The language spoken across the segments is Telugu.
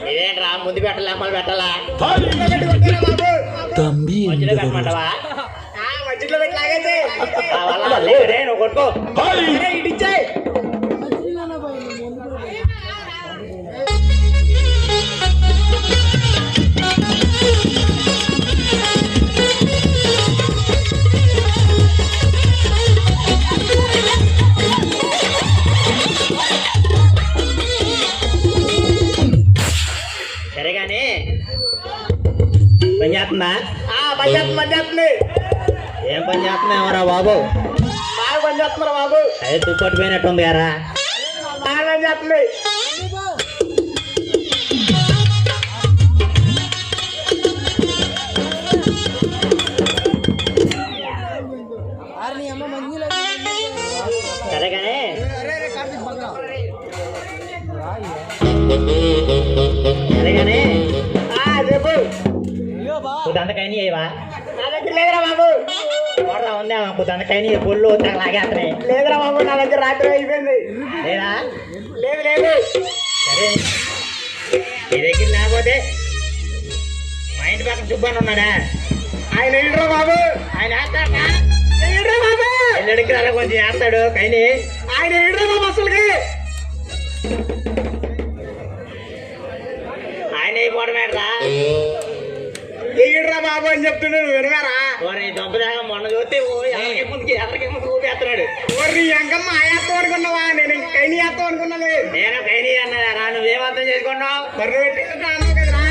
ఇదేంట్రా ముందు పెట్టాలా మళ్ళీ పెట్టాలా మధ్యలో పెట్టమంటావా మధ్యలో పెట్టలాగైతే నువ్వు కొట్టుకో ఇడిచ్చాయి సరేగాని పని చేస్తుందా పని ఏం పని చేస్తున్నావురా బాబు బాగా పని చేస్తున్నారా బాబు అదే తుప్పట్టు పోయినట్టుంది గారా బాగా పని చేస్తుంది సరేగానే సరేగానే చెప్పు కుదంతకైనా అయ్యవా నా దగ్గర లేదురా బాబు కొడతా ఉందా కుదంతకైనా పొల్లు లాగేస్తున్నాయి లేదురా బాబు నా దగ్గర రాత్రి అయిపోయింది లేదా లేదు సరే నీ దగ్గర లేకపోతే మా ఇంటి పక్కన సుబ్బాన్ ఉన్నాడా ఆయన వెళ్ళరా బాబు ఆయన వేస్తాడా వెళ్ళరా బాబు ఎల్లడికి అలా కొంచెం వేస్తాడు కైని ఆయన వెళ్ళరా బాబు అసలుకి ఆయన అయిపోవడమేట్రా ఎగిడ్రా బాబు అని చెప్తున్నాడు వినగారా ఓరి దొంపదాగా మొన్న చూస్తే ఎవరికి ముందు ఊపేస్తున్నాడు ఓరి ఎంకమ్మ ఆయేస్తాం అనుకున్నావా నేను ఇంక కైని వేస్తాం అనుకున్నాను నేను కైని అన్నారా నువ్వేం అర్థం చేసుకున్నావు బర్రె పెట్టి అన్నావు కదరా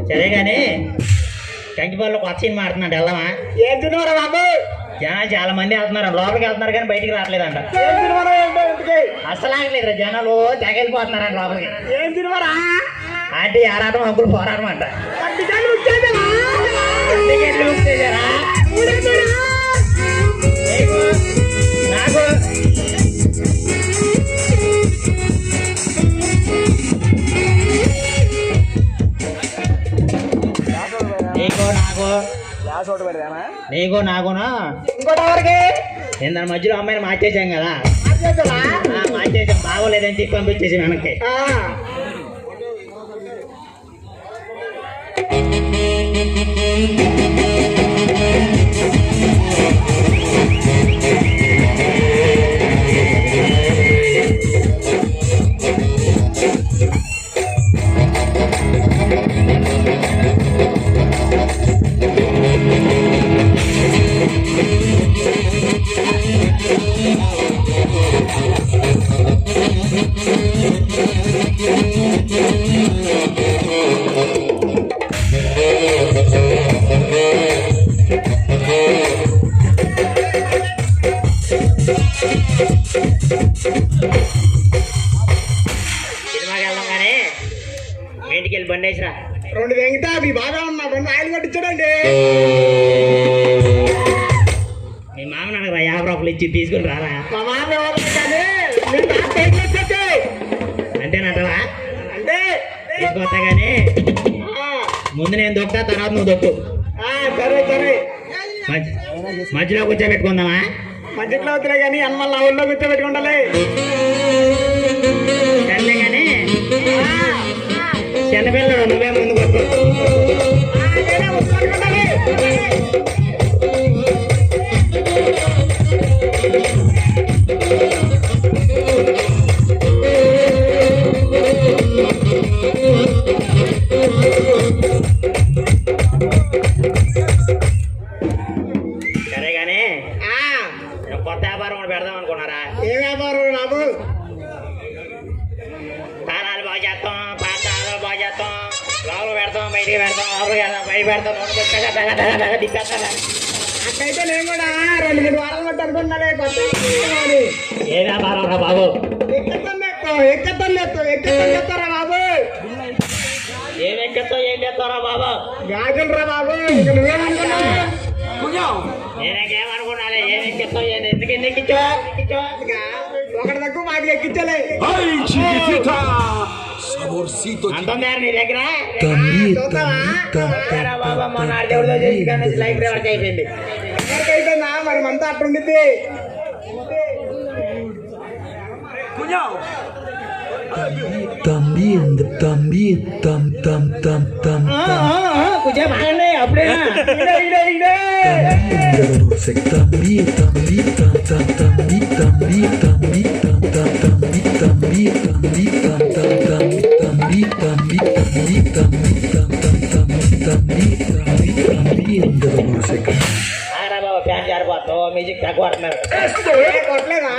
సరేగాని కంకిపాలలో కొత్త సినిమా ఆడుతున్నాడు వెళ్దామా ఏం తినవరా బాబు జనాలు చాలా మంది వెళ్తున్నారు లోపలికి వెళ్తున్నారు కానీ బయటికి రావట్లేదంట అసలు ఆగలేదు జనాలు తెగలిపోతున్నారంట లోపలికి ఏం తినవరా అంటే ఆరాటం అంకులు పోరాటం అంట నాకు నీకు నాకునా ఇంకోటి నేను మధ్యలో అమ్మాయిని మార్చేసాం కదా మార్చేసాం బాగోలేదని చెప్పి పంపించేసి వెనక్కి వెళ్ళి బండి వేసిరా. 2 తెంగితే మీ బాగా ఉన్నా బండి ఆయిల్ కొట్టించాడండి. మీ మామ నాకు 50 రూపాయలు ఇచ్చి తీసుకుని రారా. మా మామ ఎవరు కానీ నేను నా సైకిల్ వచ్చేస్తే అంతేనంటావా? అంటే తీసుకొస్తా కానీ ఆ, ముందు నేను దొక్కుతా, తర్వాత నువ్వు దొక్కు. ఆ, సరే సరే మధ్యలో కూర్చోబెట్టుకుందామా? మధ్యలో అవుతులే కానీ అన్నమల్ల నా ఊళ్ళో కూర్చోబెట్టుకుంటాలే. సర్లే కానీ చిన్నపిల్లడు నువ్వే ముందు కొట్టు. నేనే కూర్చోబెట్టుకుంటాలే. సరే కానీ ఆ, కొత్త వ్యాపారం ఒకటి పెడదాం అనుకున్నారా? ఏ వ్యాపారం బాబు? తాళాలు బాగు చేస్తాం, పాత తాళాలు బాగు చేస్తాం, లోపల పెడతాం, బయటికి పెడతాం, లోపలికి వెళ్తాం, బయట పెడతాం, తిప్పేస్తాం. అట్టయితే నేను కూడా 2-3 వారాలు బట్టి అనుకుంటున్నాలే కొత్త అని. ఏ వ్యాపారం రా బాబు? ఎక్కతారా బాబు? ఏం ఎక్కతో ఏం చేస్తారా బాబు? గాజులు రా బాబు. ఇక నువ్వేమనుకున్నావు? నేనేమనుకున్నాలే, ఏం ఎక్కిస్తో ఎందుకు ఎక్కించో? ఇక ఒకటి తక్కువ మాకు ఎక్కించలే. Ai, chiquitita! Saborcito, అంతం దారి నీ దగ్గర చూస్తావా? రా బాబా, మొన్న ఆడి దేవుడితో చేసి కానీ లైఫ్ రివర్స్ అయిపోయింది. ఎవరికైతేనా మరి మనతో అట్టుండిద్ది. cuñado. También, కొంచెం బాగండి అప్పుడేనా ఆరా బాబు ఫ్యాన్ జారిపోతావు, మ్యూజిక్ తక్కువ ఆడుతున్నారు. కొట్టలేదా?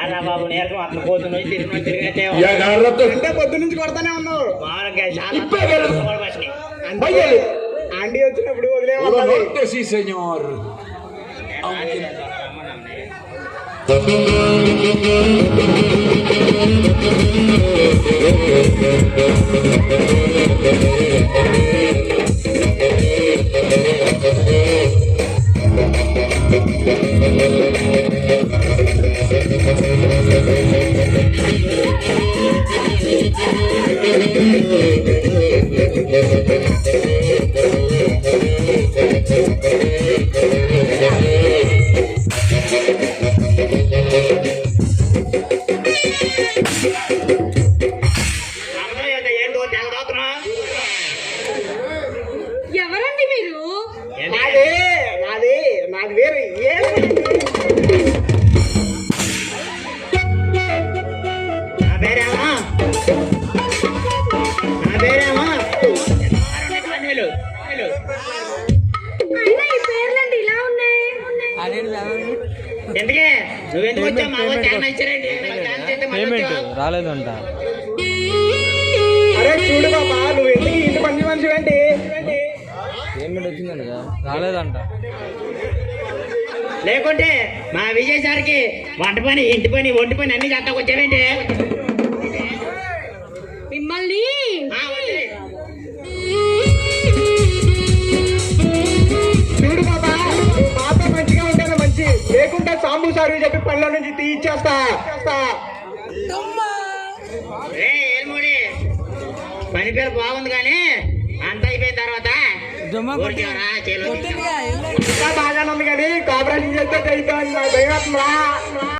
ఆరా బాబు నేర్కం అట్లా పోతున్నాయి, తిరిగితే Y agárrate. అంటే పొద్దు నుంచి కొడతానే ఉన్నావు. మామూలుగా చాలా అంటే ఆంటీ వచ్చినప్పుడు Puro వదిలేమన్నది. norte, sí, señor. ఏంటో తెగదోతున్నా. ఎవరండి మీరు? నాది నాది నాది వేరు ఏం నా పేరేమో అయినా ఈ పేర్లండి ఇలా ఉన్నాయి. ఎందుకే నువ్వెందుకు వచ్చావు? మా వాళ్ళు చాలా ఇచ్చారండి, రాలేదంట. అరే చూడు బాబా, నువ్వు ఎందుకు ఇంటి పని మనిషి ఏంటి? పేమెంట్ వచ్చిందంట, రాలేదంట. లేకుంటే మా విజయ్ సార్కి వంట పని, ఇంటి పని, ఒంటి పని అన్ని చేస్తాకు వచ్చావేంటి? మిమ్మల్ని చూడు బాబా, నువ్వు మాతో మంచిగా ఉంటేనే మంచి, లేకుంటే సాంబు సార్ చెప్పి పనిలో నుంచి తీయించేస్తా. ఏల్మూడి పని పేరు బాగుంది కానీ అంత అయిపోయిన తర్వాత ఊరికేవరా చేలో ఇంకా బాగానే ఉంది కానీ కోఆపరేషన్ చేస్తే చేయిద్దాం. భయం